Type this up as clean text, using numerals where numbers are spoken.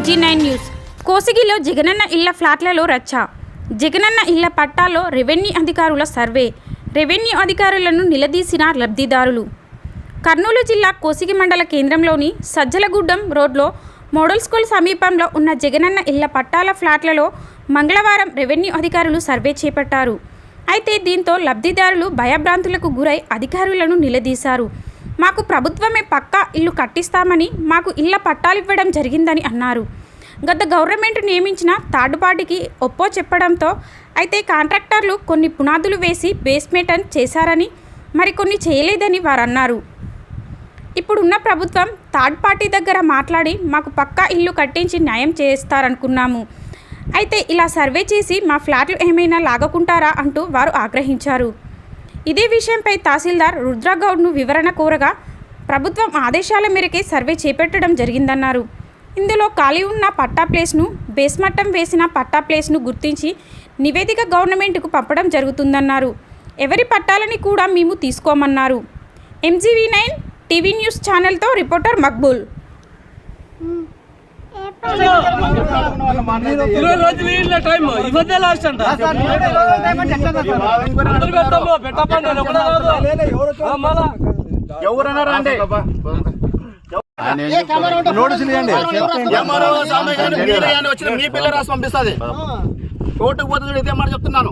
AG9 news. కోసిగిలో Jagananna ఇళ్ల ఫ్లాట్లలో రచ్చ. జగనన్న ఇళ్ల పట్టాల్లో రెవెన్యూ అధికారుల సర్వే. రెవెన్యూ అధికారులను నిలదీసిన లబ్ధిదారులు. కర్నూలు జిల్లా కోసిగి మండల కేంద్రంలోని సజ్జలగుడ్డం రోడ్లో మోడల్ స్కూల్ సమీపంలో ఉన్న జగనన్న ఇళ్ల పట్టాల ఫ్లాట్లలో మంగళవారం రెవెన్యూ అధికారులు సర్వే చేపట్టారు. అయితే దీంతో లబ్ధిదారులు భయభ్రాంతులకు గురై అధికారులను నిలదీశారు. మాకు ప్రభుత్వమే పక్కా ఇల్లు కట్టిస్తామని, మాకు ఇళ్ల పట్టాలు ఇవ్వడం జరిగిందని అన్నారు. గత గవర్నమెంట్ నియమించిన థర్డ్ పార్టీకి ఒప్పో చెప్పడంతో అయితే కాంట్రాక్టర్లు కొన్ని పునాదులు వేసి బేస్మెంట్ చేశారని, మరికొన్ని చేయలేదని వారు అన్నారు. ఇప్పుడున్న ప్రభుత్వం థర్డ్ పార్టీ దగ్గర మాట్లాడి మాకు పక్కా ఇల్లు కట్టించి న్యాయం చేస్తారనుకున్నాము. అయితే ఇలా సర్వే చేసి మా ఫ్లాట్లు ఏమైనా లాగకుంటారా అంటూ వారు ఆగ్రహించారు. ఇదే విషయంపై తహసీల్దార్ రుద్రగౌడ్ను వివరణ కోరగా ప్రభుత్వం ఆదేశాల మేరకే సర్వే చేపట్టడం జరిగిందన్నారు. ఇందులో ఖాళీ ఉన్న పట్టా ప్లేస్ను, బేస్మట్టం వేసిన పట్టా ప్లేస్ను గుర్తించి నివేదిక గవర్నమెంట్కు పంపడం జరుగుతుందన్నారు. ఎవరి పట్టాలని కూడా మేము తీసుకోమన్నారు. MGV9 టీవీ న్యూస్ ఛానల్తో రిపోర్టర్ మక్బూల్. మీ పిల్ల రాసి పంపిస్తుంది. కోర్టుకు పోతుంది ఇదే మాట చెప్తున్నాను.